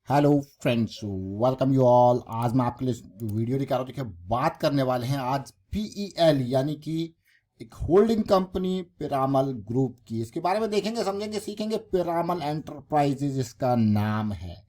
Hello friends, welcome you all. आज मैं आपके लिए जो वीडियो दिखा रहा हूँ, देखिए बात करने वाले हैं आज पीईएल यानी कि एक होल्डिंग कंपनी पिरामल ग्रुप की। इसके बारे में देखेंगे, समझेंगे, सीखेंगे। पिरामल एंटरप्राइजेज इसका नाम है।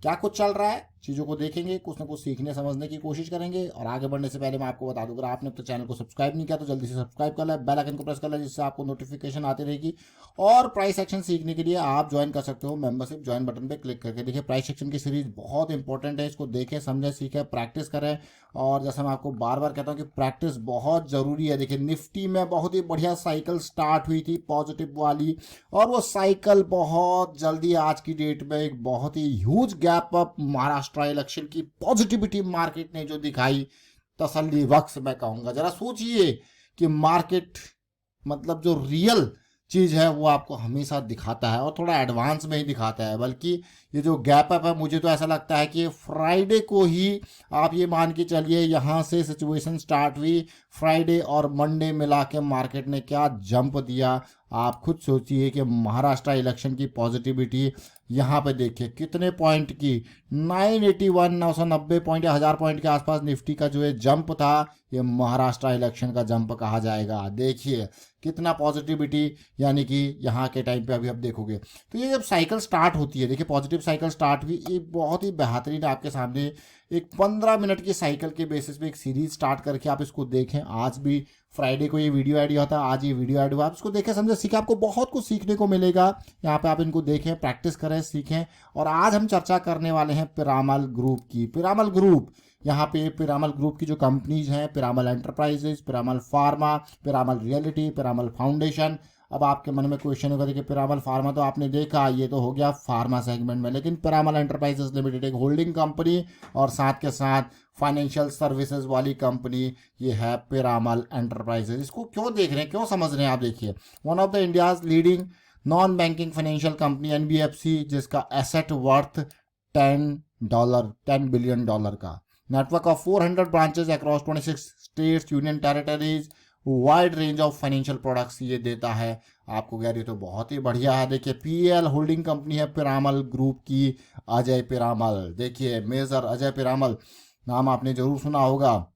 क्या कुछ चल रहा है, चीज़ों को देखेंगे, कुछ ना कुछ सीखने समझने की कोशिश करेंगे। और आगे बढ़ने से पहले मैं आपको बता दूं, अगर आपने अब तक चैनल को सब्सक्राइब नहीं किया तो जल्दी से सब्सक्राइब कर लें, बेल आइकन को प्रेस कर लें, जिससे आपको नोटिफिकेशन आती रहेगी। और प्राइस एक्शन सीखने के लिए आप ज्वाइन कर सकते हो मेंबरशिप ज्वाइन बटन पे क्लिक करके। देखिए प्राइस एक्शन की सीरीज बहुत इंपॉर्टेंट है, इसको देखें, समझें, सीखें, प्रैक्टिस करें। और जैसा मैं आपको बार बार कहता हूँ कि प्रैक्टिस बहुत ज़रूरी है। देखिए निफ्टी में बहुत ही बढ़िया साइकिल स्टार्ट हुई थी, पॉजिटिव वाली, और वो साइकिल बहुत जल्दी आज की डेट में एक बहुत ही huge gap up Maharashtra election की पॉजिटिविटी मार्केट ने जो दिखाई, तसल्ली बख्श मैं कहूँगा। जरा सोचिए कि मार्केट मतलब जो रियल चीज़ है वो आपको हमेशा दिखाता है, और थोड़ा एडवांस में ही दिखाता है। बल्कि ये जो गैप अप है, मुझे तो ऐसा लगता है कि फ्राइडे को ही आप ये मान के चलिए यहाँ से सिचुएशन स्टार्ट हुई। फ्राइडे और मंडे मिला के मार्केट ने क्या जंप दिया, आप खुद सोचिए कि महाराष्ट्र इलेक्शन की पॉजिटिविटी यहाँ पे देखिए कितने पॉइंट की, 981, 990 पॉइंट या 1000 पॉइंट के आसपास निफ्टी का जो है जंप था, ये महाराष्ट्र इलेक्शन का जंप कहा जाएगा। देखिए कितना पॉजिटिविटी, यानी कि यहाँ के टाइम पे अभी आप देखोगे तो ये जब साइकिल स्टार्ट होती है, देखिए पॉजिटिव साइकिल स्टार्ट हुई, एक बहुत ही बेहतरीन आपके सामने एक 15 मिनट की साइकिल के बेसिस पे एक सीरीज स्टार्ट करके आप इसको देखें। आज भी फ्राइडे को ये वीडियो ऐड हुआ था, आज ये वीडियो ऐड हुआ, आप इसको देखें, समझे, सीखें, आपको बहुत कुछ सीखने को मिलेगा। यहाँ पे आप इनको देखें, प्रैक्टिस करें, सीखें। और आज हम चर्चा करने वाले हैं पिरामल ग्रुप की। पिरामल ग्रुप, यहाँ पे पिरामल ग्रुप की जो कंपनीज हैं, Piramal enterprises, Piramal pharma, Piramal reality, Piramal foundation. अब आपके मन में क्वेश्चन होगा, देखिए पिरामल फार्मा तो आपने देखा, ये तो हो गया फार्मा सेगमेंट में, लेकिन पिरामल एंटरप्राइजेज लिमिटेड एक होल्डिंग कंपनी और साथ के साथ फाइनेंशियल सर्विसेज वाली कंपनी, ये है पिरामल एंटरप्राइजेज। इसको क्यों देख रहे हैं, क्यों समझ रहे हैं आप, देखिए one of the India's leading non banking financial company NBFC, जिसका एसेट वर्थ $10 का, network of 400 branches across 26 states, union territories, wide range of financial products ये देता है आपको। यार ये तो बहुत ही बढ़िया है। देखिए पीएल होल्डिंग कंपनी है पिरामल ग्रुप की, अजय पिरामल। देखिए मेजर अजय पिरामल, नाम आपने जरूर सुना होगा।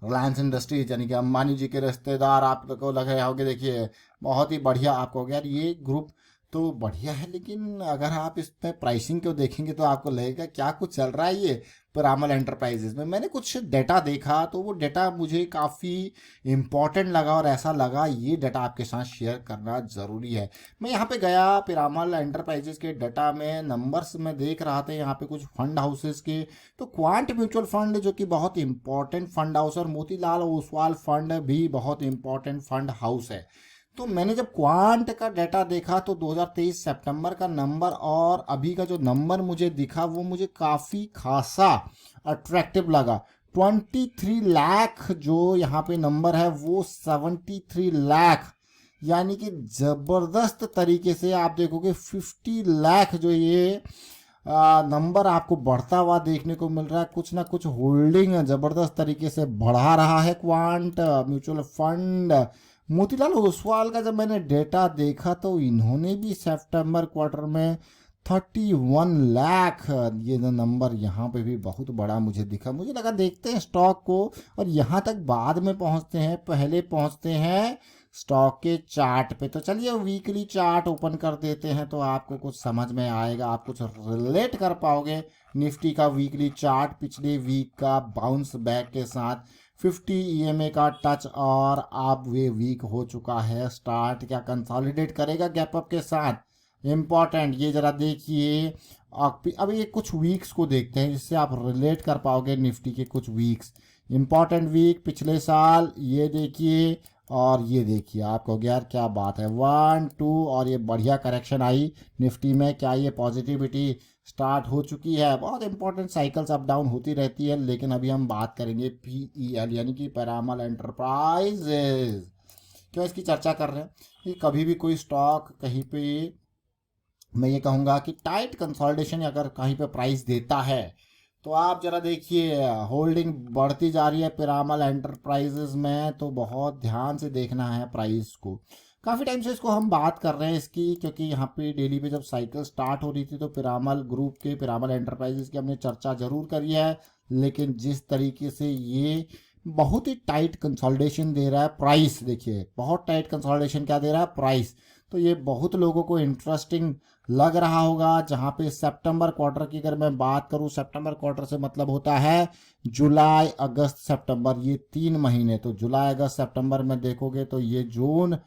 रिलायंस इंडस्ट्रीज यानी कि अंबानी जी के रिश्तेदार आपको लग रहे होंगे। देखिए बहुत ही बढ़िया आपको हो गया, यार ये ग्रुप तो बढ़िया है। लेकिन अगर आप इस पे प्राइसिंग को देखेंगे तो आपको लगेगा क्या कुछ चल रहा है ये पिरामल एंटरप्राइजेज में। मैंने कुछ डेटा देखा तो वो डेटा मुझे काफ़ी इम्पोर्टेंट लगा, और ऐसा लगा ये डेटा आपके साथ शेयर करना ज़रूरी है। मैं यहाँ पे गया, पिरामल एंटरप्राइजेज के डेटा में नंबर्स में देख रहा था, यहाँ पे कुछ फंड हाउसेस के। तो क्वांट म्यूचुअल फंड जो कि बहुत इंपॉर्टेंट फंड हाउस, और मोतीलाल ओसवाल फंड भी बहुत इंपॉर्टेंट फंड हाउस है। तो मैंने जब क्वांट का डाटा देखा तो 2023 सितंबर का नंबर और अभी का जो नंबर मुझे दिखा वो मुझे काफ़ी खासा अट्रैक्टिव लगा। 23 लाख जो यहाँ पे नंबर है वो 73 लाख, यानी कि ज़बरदस्त तरीके से आप देखोगे 50 लाख जो ये नंबर आपको बढ़ता हुआ देखने को मिल रहा है। कुछ ना कुछ होल्डिंग ज़बरदस्त तरीके से बढ़ा रहा है quant mutual fund. Motilal Oswal का जब मैंने डेटा देखा तो इन्होंने भी सितंबर क्वार्टर में 31 लाख, ये जो नंबर यहाँ पे भी बहुत बड़ा मुझे दिखा। मुझे लगा देखते हैं स्टॉक को, और यहाँ तक बाद में पहुँचते हैं, पहले पहुँचते हैं स्टॉक के चार्ट पे। तो चलिए वीकली चार्ट ओपन कर देते हैं तो आपको कुछ समझ में आएगा, आप कुछ रिलेट कर पाओगे। निफ्टी का वीकली चार्ट पिछले वीक का बाउंस बैक के साथ 50 ईएमए का टच, और अब वे वीक हो चुका है स्टार्ट। क्या कंसोलिडेट करेगा गैप अप के साथ, इम्पॉर्टेंट ये जरा देखिए। अब ये कुछ वीक्स को देखते हैं जिससे आप रिलेट कर पाओगे निफ्टी के कुछ वीक्स। इम्पॉर्टेंट वीक पिछले साल ये देखिए, और ये देखिए, आपको हो गया यार क्या बात है, 1 2, और ये बढ़िया करेक्शन आई निफ्टी में। क्या ये पॉजिटिविटी स्टार्ट हो चुकी है? बहुत इंपॉर्टेंट साइकिल्स अप डाउन होती रहती है। लेकिन अभी हम बात करेंगे पीईएल यानी कि पिरामल एंटरप्राइजेज। क्यों इसकी चर्चा कर रहे हैं कि कभी भी कोई स्टॉक कहीं पे, मैं ये कहूँगा कि टाइट कंसोलिडेशन अगर कहीं पे प्राइस देता है तो आप जरा देखिए होल्डिंग बढ़ती जा रही है पिरामल एंटरप्राइजेज में, तो बहुत ध्यान से देखना है प्राइस को। काफ़ी टाइम से इसको हम बात कर रहे हैं इसकी, क्योंकि यहाँ पे डेली पे जब साइकिल स्टार्ट हो रही थी तो पिरामल ग्रुप के, पिरामल एंटरप्राइजेस की हमने चर्चा जरूर करी है, लेकिन जिस तरीके से ये बहुत ही टाइट कंसोलिडेशन दे रहा है, प्राइस देखिए बहुत टाइट कंसोलिडेशन क्या दे रहा है, प्राइस, तो ये बहुत लोगों को इंटरेस्टिंग लग रहा होगा। जहाँ पे सितंबर क्वार्टर की अगर मैं बात करूँ, सितंबर क्वार्टर से मतलब होता है जुलाई अगस्त सितंबर, ये 3 महीने, तो जुलाई अगस्त सितंबर में देखोगे तो ये जोन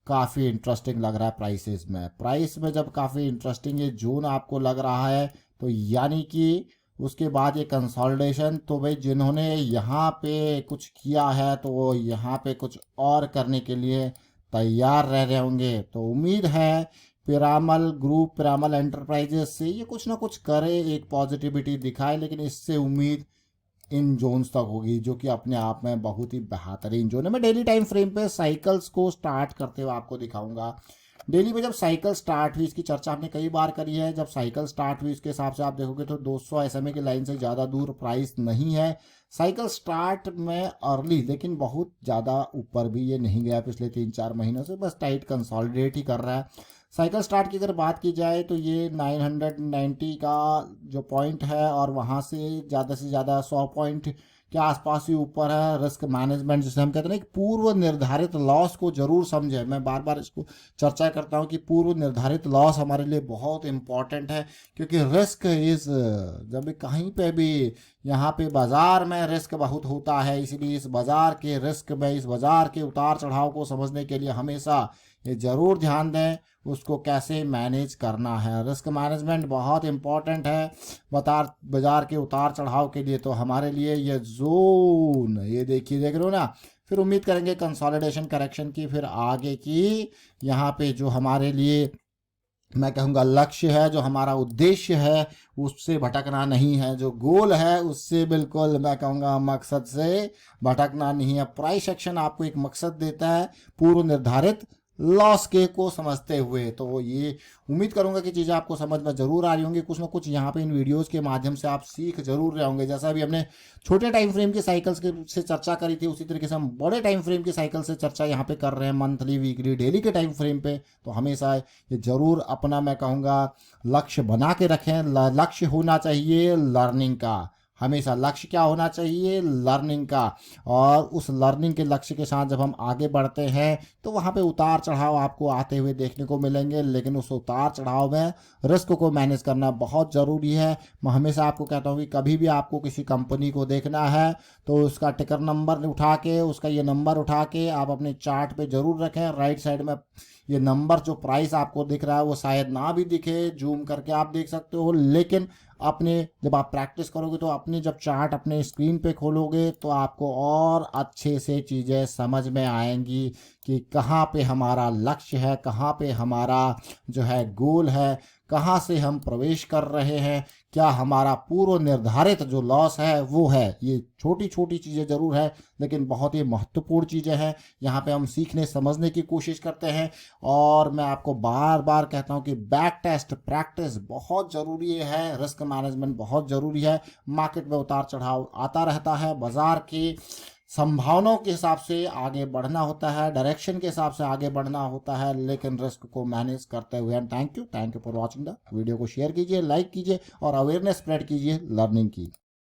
काफ़ी इंटरेस्टिंग लग रहा है प्राइसेस में। प्राइस में जब काफ़ी इंटरेस्टिंग ये जोन आपको लग रहा है तो यानी कि उसके बाद ये कंसोलिडेशन, तो भाई जिन्होंने यहाँ पे कुछ किया है तो वो यहाँ पे कुछ और करने के लिए तैयार रह रहे होंगे। तो उम्मीद है पिरामल ग्रुप, पिरामल एंटरप्राइजेस से ये कुछ ना कुछ करे, एक पॉजिटिविटी दिखाए, लेकिन इससे उम्मीद इन जोन्स तक होगी जो कि अपने आप में बहुत ही बेहतरीन जोन है। मैं डेली टाइम फ्रेम पे साइकिल्स को स्टार्ट करते हुए आपको दिखाऊंगा। डेली में जब साइकिल स्टार्ट हुई, इसकी चर्चा हमने कई बार करी है, जब साइकिल स्टार्ट हुई इसके हिसाब से आप देखोगे तो 200 SMA की लाइन से ज़्यादा दूर प्राइस नहीं है। साइकिल स्टार्ट में अर्ली, लेकिन बहुत ज़्यादा ऊपर भी ये नहीं गया पिछले 3-4 महीनों से, बस टाइट कंसोलिडेट ही कर रहा है। साइकिल स्टार्ट की अगर बात की जाए तो ये 990 का जो पॉइंट है और वहाँ से ज़्यादा 100 पॉइंट के आसपास ही ऊपर है। रिस्क मैनेजमेंट जिसे हम कहते हैं ना, कि पूर्व निर्धारित लॉस को जरूर समझे, मैं बार बार इसको चर्चा करता हूँ कि पूर्व निर्धारित लॉस हमारे लिए बहुत इंपॉर्टेंट है, क्योंकि रिस्क इज, जब कहीं पे भी यहाँ पे बाजार में रिस्क बहुत होता है, इसलिए इस बाजार के रिस्क में, इस बाजार के उतार चढ़ाव को समझने के लिए हमेशा ये जरूर ध्यान दें उसको कैसे मैनेज करना है। रिस्क मैनेजमेंट बहुत इंपॉर्टेंट है बाजार के उतार चढ़ाव के लिए। तो हमारे लिए ये जोन, ये देख रहे हो ना, फिर उम्मीद करेंगे कंसोलिडेशन करेक्शन की, फिर आगे की यहाँ पे जो हमारे लिए मैं कहूँगा लक्ष्य है, जो हमारा उद्देश्य है, उससे भटकना नहीं है, जो गोल है उससे बिल्कुल मैं कहूँगा मकसद से भटकना नहीं है। प्राइस एक्शन आपको एक मकसद देता है पूर्व निर्धारित लॉस के को समझते हुए। तो ये उम्मीद करूंगा कि चीज़ें आपको समझ में जरूर आ रही होंगी, कुछ ना कुछ यहाँ पे इन वीडियोस के माध्यम से आप सीख जरूर रहे होंगे। जैसा भी हमने छोटे टाइम फ्रेम की साइकिल्स के से चर्चा करी थी, उसी तरीके से हम बड़े टाइम फ्रेम की साइकिल से चर्चा यहाँ पे कर रहे हैं, मंथली, वीकली, डेली के टाइम फ्रेम पे। तो हमेशा ये जरूर अपना मैं कहूँगा लक्ष्य बना के रखें। लक्ष्य होना चाहिए लर्निंग का, हमेशा लक्ष्य क्या होना चाहिए, लर्निंग का। और उस लर्निंग के लक्ष्य के साथ जब हम आगे बढ़ते हैं तो वहाँ पे उतार चढ़ाव आपको आते हुए देखने को मिलेंगे, लेकिन उस उतार चढ़ाव में रिस्क को मैनेज करना बहुत ज़रूरी है। मैं हमेशा आपको कहता हूँ कि कभी भी आपको किसी कंपनी को देखना है तो उसका टिकर नंबर उठा के, उसका ये नंबर उठा के आप अपने चार्ट पे ज़रूर रखें। राइट साइड में ये नंबर, जो प्राइस आपको दिख रहा है वो शायद ना भी दिखे, जूम करके आप देख सकते हो, लेकिन अपने जब आप प्रैक्टिस करोगे तो अपने जब चार्ट अपने स्क्रीन पे खोलोगे तो आपको और अच्छे से चीज़ें समझ में आएंगी कि कहाँ पे हमारा लक्ष्य है, कहाँ पे हमारा जो है गोल है, कहाँ से हम प्रवेश कर रहे हैं, क्या हमारा पूर्व निर्धारित जो लॉस है वो है। ये छोटी छोटी चीज़ें ज़रूर है, लेकिन बहुत ही महत्वपूर्ण चीज़ें हैं। यहाँ पे हम सीखने समझने की कोशिश करते हैं, और मैं आपको बार बार कहता हूँ कि बैक टेस्ट प्रैक्टिस बहुत ज़रूरी है, रिस्क मैनेजमेंट बहुत ज़रूरी है। मार्केट में उतार चढ़ाव आता रहता है, बाज़ार की संभावनाओं के हिसाब से आगे बढ़ना होता है, डायरेक्शन के हिसाब से आगे बढ़ना होता है, लेकिन रिस्क को मैनेज करते हुए। And thank you for watching the video को शेयर कीजिए, लाइक कीजिए और अवेयरनेस स्प्रेड कीजिए लर्निंग की।